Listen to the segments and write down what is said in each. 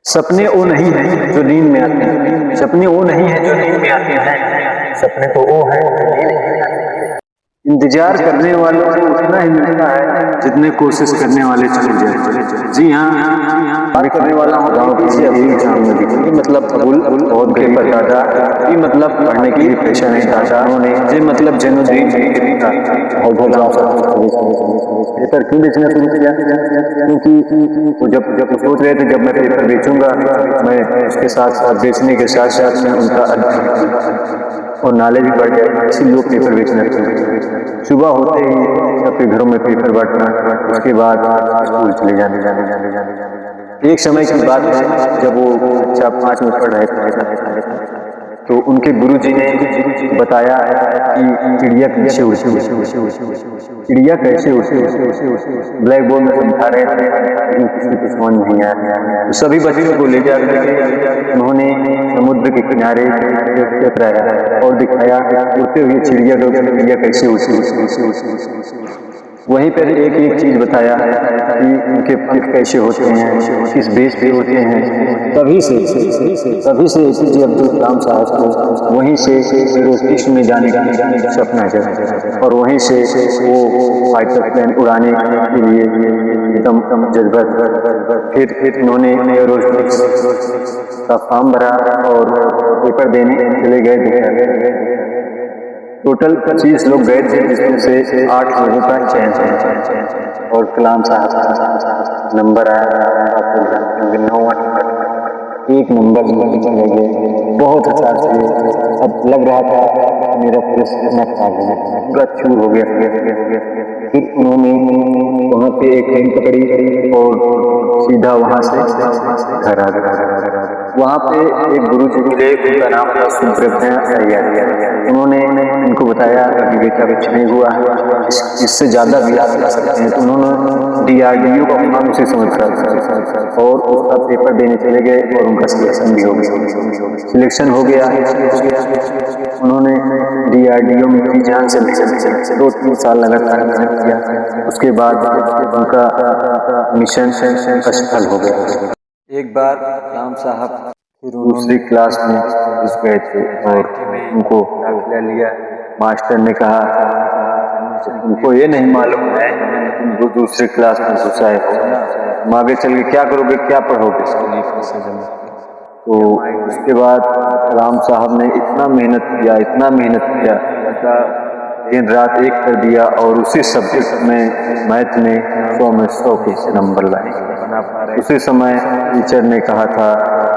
सपने वो नहीं है जो नींद में आते हैं, सपने वो नहीं है जो नींद में आते हैं, सपने तो वो है जो नींद में आते हैं। इंतजार करने वालों को उतना ही मिलता है जितने कोशिश करने वाले छूट जाते। जी हाँ, बात करने वाला हूँ गाँव की अभी एग्जाम में भी मतलब अबुल बहुत गरीब दादा भी मतलब पढ़ने की भी प्रेशर नहीं था। उन्होंने मतलब जन्मदिन पेपर क्यों बेचना शुरू किया? क्योंकि वो जब जब सोच रहे थे जब मैं पेपर बेचूंगा मैं उसके साथ साथ बेचने के साथ साथ में उनका और नॉलेज भी बढ़ जाएगा, इसी लोग पेपर बेचना शुरू। सुबह होते ही सबके घरों में पेपर बांटना, उसके बाद स्कूल चले जाने। एक समय की बात है जब वो कक्षा 5 में पढ़ रहे थे तो उनके गुरुजी ने बताया कि चिड़िया कैसे उड़ती है, चिड़िया कैसे उड़ती है। ब्लैक बोर्ड में समझा रहे थे लेकिन किसी को समझ नहीं आया। तो सभी बच्चों को ले जाकर उन्होंने समुद्र के किनारे टकराया और दिखाया उड़ते हुए चिड़िया को, चिड़िया कैसे उड़ती। वहीं पर एक एक चीज बताया कि उनके पंख कैसे होते हैं, किस बेस पे होते हैं। तभी से एपीजे अब्दुल कलाम साहब को वहीं से एरोस्पेस में जाने का सपना जगा और वहीं से वो फाइटर प्लेन उड़ाने के लिए एकदम जज्बा। फिर उन्होंने एरोस्पेस का फॉर्म भरा और पेपर देने चले गए। टोटल 25 लोग गए थे जिसमें से 8 लोगों का चयन हुआ और कलाम साहब नंबर आया एक नंबर बहुत अच्छा से। अब लग रहा था मेरा पूरा चूर हो गया। फिर उन्होंने वहाँ पे एक ट्रेन पकड़ी और सीधा वहाँ से घर आ गया। वहाँ पे एक गुरु जी मिले, उनका नाम था सुब्रमण्य। उन्होंने इनको बताया कि बेटा कुछ नहीं हुआ है, इससे ज्यादा भी आप ला सकते हैं। तो उन्होंने DRDO का काम उसे समझ कर और उसका पेपर देने चले गए और उनका सिलेक्शन भी हो गया। सिलेक्शन हो गया, उन्होंने DRDO में की जान से 2-3 साल लगातार मेहनत किया। उसके बाद उनका मिशन सफल हो गया। एक बार कलाम साहब फिर दूसरी क्लास में घुस गए थे और उनको दाखिला लिया। मास्टर ने कहा तुमको ये नहीं मालूम है तुम दूसरी क्लास में घुसा है, तुम आगे चल के क्या करोगे, क्या पढ़ोगे, इसके लिए फीस जमा। तो उसके बाद कलाम साहब ने इतना मेहनत किया दिन रात एक कर दिया और उसी सब्जेक्ट में मैथ में 100 में 100 के नंबर लाए। उसी समय टीचर ने कहा था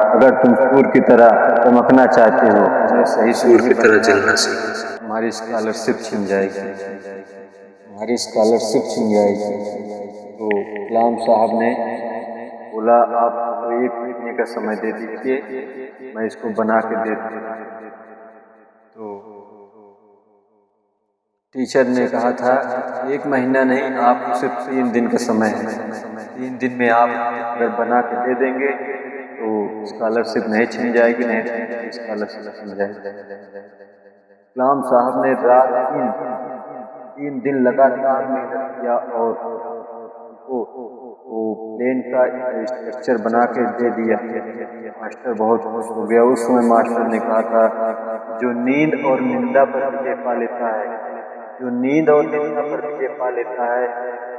अगर तुम सूर्य की तरह चमकना चाहते हो तो सही सूर्य की तरह जलना सीखो, तुम्हारी स्कॉलरशिप छिन जाएगी, तुम्हारी स्कॉलरशिप छिन जाएगी। तो कलाम साहब ने बोला आप एक महीने का समय दे दीजिए मैं इसको बना के दे दूँगा। तो टीचर ने कहा था 1 महीना नहीं, आपको सिर्फ 3 दिन का समय है, 3 दिन में आप अगर बना के दे देंगे तो स्कॉलरशिप नहीं छिन जाएगी, नहीं स्कॉलरशिप छिन जाएगी। कलाम साहब ने रात 3 दिन लगातार मेहनत किया और वो प्लेन का स्ट्रक्चर बना के दे दिया। मास्टर बहुत खुश हो गया। उस समय मास्टर ने कहा था जो नींद और निंदा पर विजय पा लेता है, जो नींद और निंदा पर विजय पा लेता है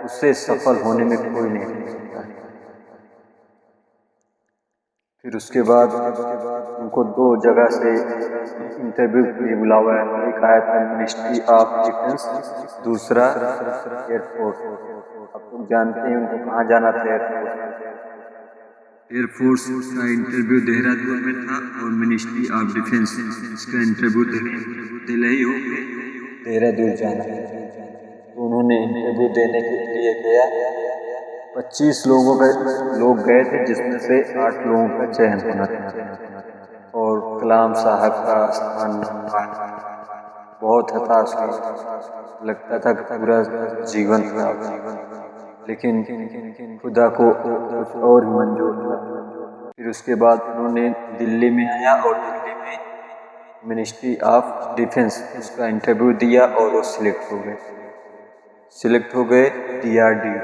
उससे सफल होने में कोई नहीं हो सकता है। फिर उसके बाद उनको 2 जगह से इंटरव्यू के लिए बुलावा है। एक आया था मिनिस्ट्री ऑफ डिफेंस, दूसरा एयरफोर्स। आप लोग जानते हैं उनको कहाँ जाना था। एयरफोर्स का इंटरव्यू देहरादून में था और मिनिस्ट्री ऑफ डिफेंस इसका इंटरव्यू दिल्ली हो देहरादून जाना। तो उन्होंने इंटरव्यू देने के लिए गया। 25 लोग गए थे जिसमें से 8 लोगों का चयन होना था और कलाम साहब का स्थान बहुत हताश हुआ। लगता था कि पूरा जीवन खराब, लेकिन खुदा को कुछ और ही मंजूर था। फिर उसके बाद उन्होंने दिल्ली में आया और दिल्ली में मिनिस्ट्री ऑफ डिफेंस उसका इंटरव्यू दिया और वो सिलेक्ट हो गए DRDO।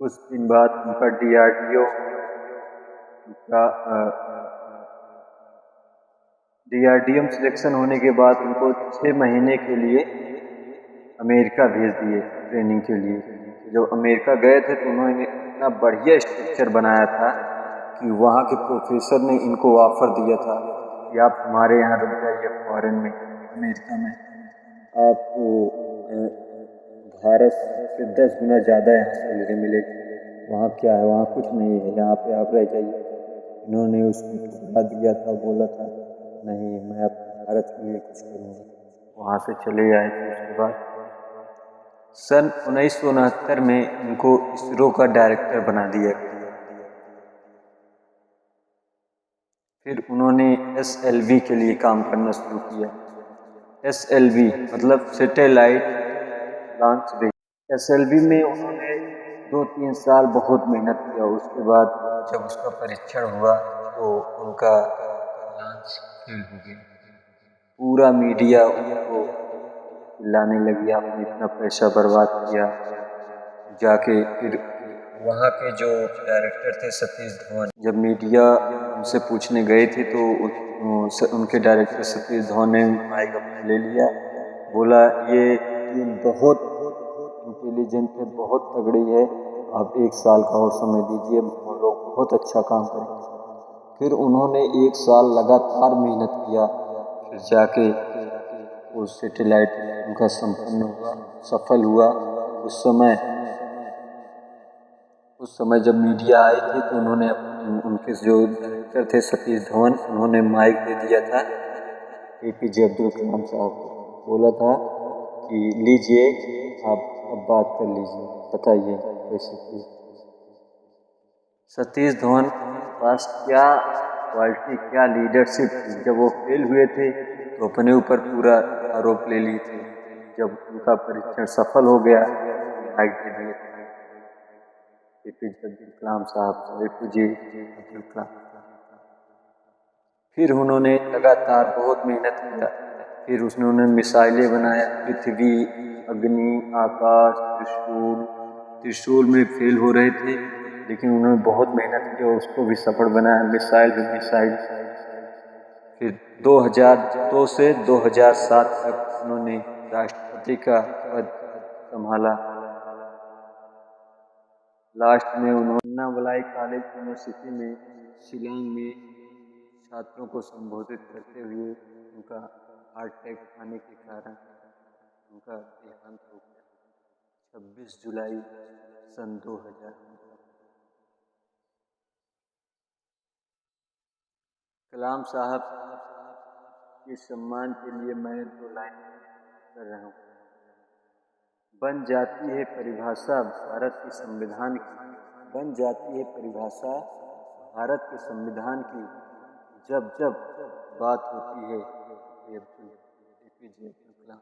कुछ दिन बाद उनका डीआरडीओ का डीआरडीएम सिलेक्शन होने के बाद उनको 6 महीने के लिए अमेरिका भेज दिए ट्रेनिंग के लिए। जब अमेरिका गए थे तो उन्होंने इतना बढ़िया स्ट्रक्चर बनाया था कि वहाँ के प्रोफेसर ने इनको ऑफर दिया था कि आप हमारे यहाँ रुक जाइए फॉरेन में, अमेरिका में आपको भारत से 10 गुना ज़्यादा यहाँ सैलरी मिलेगी। वहाँ क्या है, वहाँ कुछ नहीं है, यहाँ पे आप रह जाइए। इन्होंने उसको ठुकरा दिया था, बोला था नहीं मैं अपने भारत के लिए कुछ करूँगा, वहाँ से चले आए थे। उसके बाद सन 1969 में इनको इसरो का डायरेक्टर बना दिया गया। फिर उन्होंने SLV के लिए काम करना शुरू किया। SLV मतलब सैटेलाइट लॉन्च व्हीकल। SLV में उन्होंने 2-3 साल बहुत मेहनत किया। उसके बाद जब उसका परीक्षण हुआ तो उनका लॉन्च फेल हो गया। पूरा मीडिया उनको चिल्लाने लगी, आपने इतना पैसा बर्बाद किया। जाके फिर वहाँ के जो डायरेक्टर थे सतीश धवन, जब मीडिया उनसे पूछने गए थे तो उनके डायरेक्टर सतीश धवन ने माइक अपना ले लिया, बोला ये टीम बहुत इंटेलिजेंट है, बहुत तगड़ी है, आप 1 साल का और समय दीजिए, वो लोग बहुत अच्छा काम करेंगे। फिर उन्होंने 1 साल लगातार मेहनत किया, फिर जाके वो सैटेलाइट उनका संपन्न हुआ, सफल हुआ। उस समय जब मीडिया आए थे तो उन्होंने उनके जो डायरेक्टर थे सतीश धवन, उन्होंने माइक दे दिया था APJ अब्दुल कलाम साहब को, बोला था कि लीजिए आप अब बात कर लीजिए, बताइए कैसे किए। सतीश धवन के पास क्या क्वालिटी, क्या लीडरशिप थी। जब वो फेल हुए थे तो अपने ऊपर पूरा आरोप ले लिए थे। जब उनका परीक्षण सफल हो गया तो माइक दे दिए थे APJ अब्दुल कलाम साहब को, APJ अब्दुल कलाम। फिर उन्होंने लगातार बहुत मेहनत किया। फिर उन्होंने मिसाइलें बनाया, पृथ्वी, अग्नि, आकाश, त्रिशूल। त्रिशूल में फेल हो रहे थे लेकिन उन्होंने बहुत मेहनत की और उसको भी सफल बनाया, मिसाइल। फिर 2002 से 2007 तक उन्होंने राष्ट्रपति का पद संभाला। लास्ट में उन्होंने अन्ना वलाई कॉलेज यूनिवर्सिटी में शिलांग में छात्रों को संबोधित करते हुए उनका हार्ट अटैक आने के कारण उनका देहांत हो गया 26 जुलाई सन 2000। कलाम साहब के सम्मान के लिए मैं 2 लाइन कर रहा हूँ। बन जाती है परिभाषा भारत के संविधान की, बन जाती है परिभाषा भारत के संविधान की, जब जब बात होती है APJ अब्दुल कलाम।